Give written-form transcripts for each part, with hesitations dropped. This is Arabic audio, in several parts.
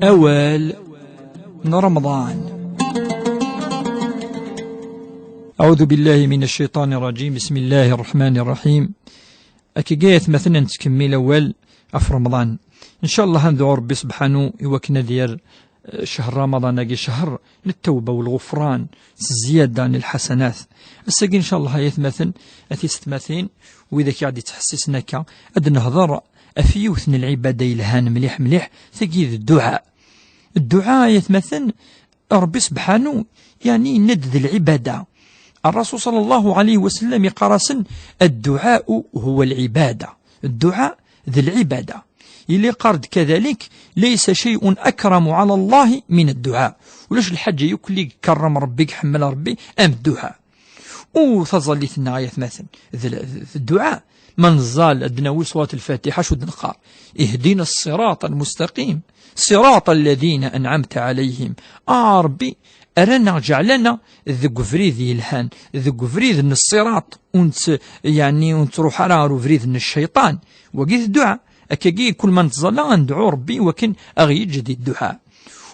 أوال من رمضان. أعوذ بالله من الشيطان الرجيم. بسم الله الرحمن الرحيم. أكيجيت مثلا تكمل أول في رمضان إن شاء الله. هندعو ربي سبحانه يوكنا ديال شهر رمضان أجي شهر للتوبة والغفران، الزيادة عن الحسنات. الساقي إن شاء الله يتمثل أثيستماثين، وإذا كي تحسسنا كا أد نهضر أفيوثن العبادة يلهان مليح مليح تجد الدعاء يتمثل ربي سبحانه يعني ندد العبادة. الرسول صلى الله عليه وسلم يقرسن الدعاء هو العبادة، الدعاء ذي العبادة. اللي قرد كذلك ليس شيء أكرم على الله من الدعاء. وليش الحاجة يكلي كرم ربك حمل ربي أم الدعاء. وتظل ثناية مثلا الدعاء من زال أدنوي صوت الفاتحة شو دنقار اهدينا الصراط المستقيم صراط الذين أنعمت عليهم. ربي أرانا جعلنا ذو فريد يلهان ذو فريد من الصراط ونت روح رارو فريد من الشيطان. وقيت الدعاء أكاقي كل من تظل ندعو ربي وكن أغي جديد الدعاء.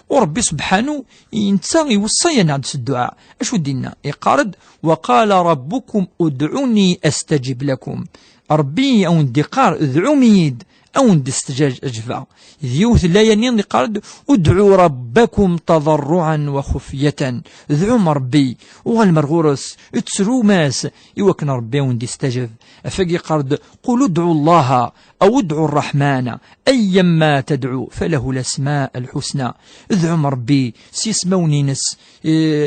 وربي سبحانه ينتغي وصينا عند الدعاء. أشو دينا يقارد وقال ربكم ادعوني أستجب لكم. ربي أو اندقار ادعو ميد أو اندستجاج أجفا ذيوث لا ينين قارد ادعوا ربكم تضرعا وخفية. ادعو ربي والمرغورس اتسرو ماس يوكن ربي واندستجب. أفاقي قارد قل ادعوا الله أو ادعوا الرحمن أيما تدعو فله الأسماء الحسنى. ادعو ربي سيسموني نس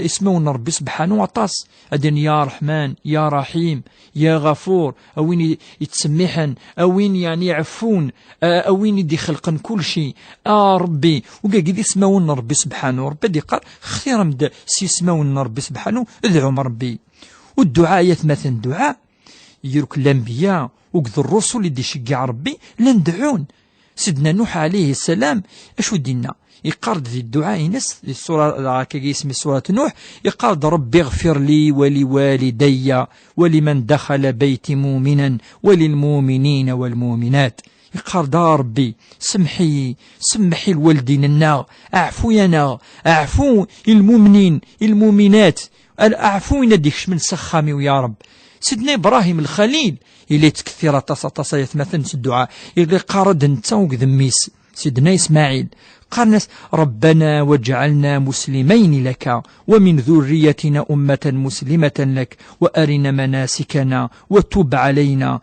اسمون ربي سبحانه وعطاس أدن يا رحمن يا رحيم يا غفور أوين يتسمحن أوين يعني يعفون أوين يدي خلقن كل شيء. ربي وقاقي اسمون ربي سبحانه. ربي دي قال خير مد سيسمون ربي سبحانه ادعو ربي. والدعاء يتمثل دعاء يرك الأنبياء وقذ الرسل اللي يشجع ربي لندعون. سيدنا نوح عليه السلام أشو دينا يقارد ذي الدعاء ينس السورة كي اسم سورة نوح يقارد ربي اغفر لي ولوالدي ولمن دخل بيتي مؤمنا وللمؤمنين والمؤمنات. يقارد ربي سمحي الوالدين النار اعفو ينا اعفو المؤمنين المؤمنات اعفو ينديكش من سخامي ويا رب. سيدنا إبراهيم الخليل اللي تكثر تصا يتمثل الدعاء اللي قارد نتاوك ذميس. سيدنا إسماعيل قال ربنا واجعلنا مسلمين لك ومن ذريتنا أمة مسلمة لك وأرنا مناسكنا وتب علينا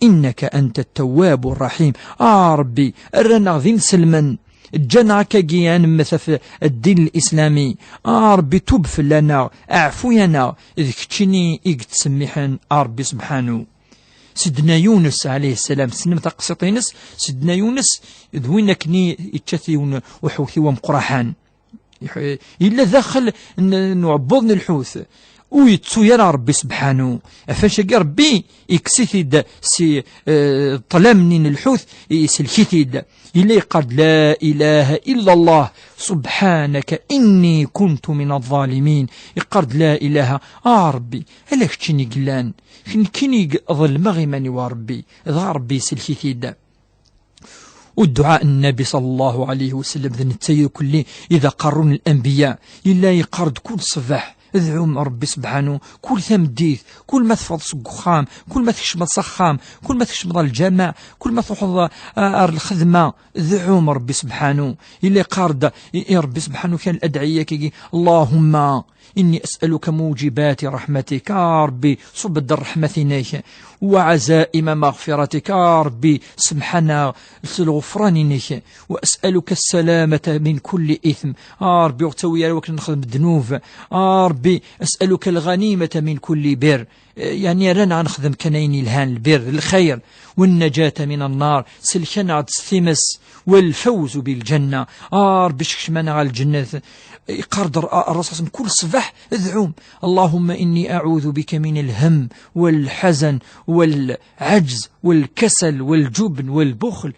إنك أنت التواب الرحيم. ربي أرنا ذين سلمن جانا كجيان مثل في الدين الإسلامي. ربي توب لنا اعفونا إذ كتشني تسمحن ربي سبحانه. سيدنا يونس عليه السلام سنم تقسطينس سيدنا يونس ذوين كني يتشثي وحوثي ومقرحان إلا داخل نعبضن الحوث ويتسو يرى ربي سبحانه. أفاش ربي يكسيثيد سي طلامنين الحوث يسلكيثيد إلا قد لا إله إلا الله سبحانك إني كنت من الظالمين. يقرد لا إله ربي ألا كتشني قلان كني ظلم غيماني وربي ذا ربي سلكيثيد. والدعاء النبي صلى الله عليه وسلم ذن التير كله إذا قرون الأنبياء إلا يقرد كل صباح ادعو ربي سبحانه كل ثمديث كل ما تفض سقخام كل ما تكشمض صخام كل ما تكشمض الجامع كل ما تحض الخدمة ادعو ربي سبحانه. إلا قارد ربي سبحانه كان الأدعية كي اللهم إني أسألك موجبات رحمتك ربي صبد الرحمة وعزائم مغفرتك ربي سمحنا الغفران وأسألك السلامة من كل إثم ربي اغتوي وكن نخدم الذنوب ربي أسألك الغنيمة من كل بر. يعني رانا نخدم كنين الهان البر الخير والنجاة من النار سلكنا الثمس والفوز بالجنة. ربي شكشمنا على الجنة. قرد الرسول كل صباح ادعوم اللهم إني أعوذ بك من الهم والحزن والعجز والكسل والجبن والبخل.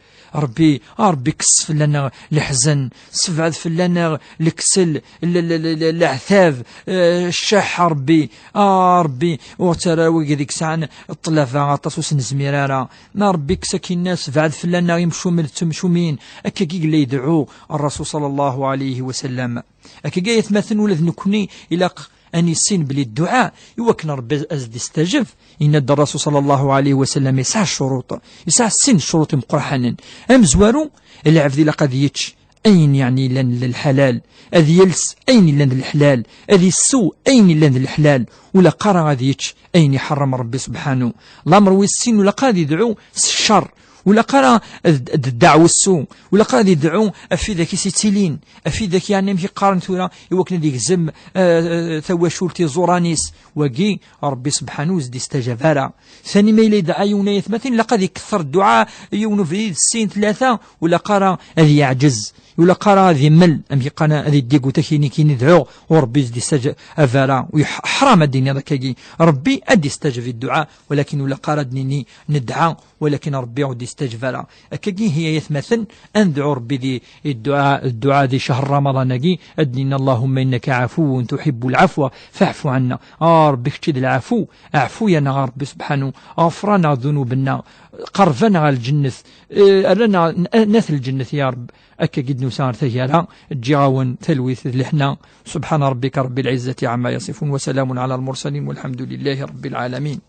ربي كسف لنا الحزن سفعذ لنا الكسل العثاب الشح ربي ترى وقديك ساعة الطلافة غطاس نزميرارا ما ربي كساكي الناس بعد فلانا يمشوا من تمشومين أكاكي اللي يدعو الرسول صلى الله عليه وسلم أكاكي يتمثل ولد نكوني إلى أن يسين بلي الدعاء يوكن ربي أزد يستجب إن الرسول صلى الله عليه وسلم يسعى الشروط يسعى السن الشروط مقرحنا أم زوارو العبد لقد يتش أين يعني لن للحلال أذي يلس أين لن للحلال أذي السوء أين لن للحلال ولا قرى أذي يتش أين يحرم ربي سبحانه الأمر والسين ولا قاد يدعو الشر ولا قرا الدعوة السوء ولا قرا يدعو في ذاك سيتيلين في ذاك يعني في قارن ثورة يوكن ذيك زم ثواشورتي زورانيس وقي ربي سبحانه زد استجاب لها ثاني ما إلى دعا يونايت مثلا لقد يكثر الدعاء يونو في السين 3 ولا قرا هذه يعجز ولا قرا ذي مل أم يقنا ذي ديكو تكيني كي ندعو وربي زد استجاب أفارا وحرام الدنيا ذاك ربي أدي استجاب في الدعاء ولكن ولا قرا دنيني ندعى ولكن ربي عود يستجاب لها أكاكي هي يتمثل أندعو ربي ذي الدعاء ذي شهر رمضان كي أدنينا اللهم إنك عفو تحب العفو فاعف عنا ربي كتشد العفو أعفو يا ربي سبحانه غفرنا ذنوبنا قربنا على الجنة أرنا نثل الجنة يا رب أكا قد نسار ثيالا الجيغاون ثلويث لحنا سبحان ربك رب العزة عما يصفون وسلام على المرسلين والحمد لله رب العالمين.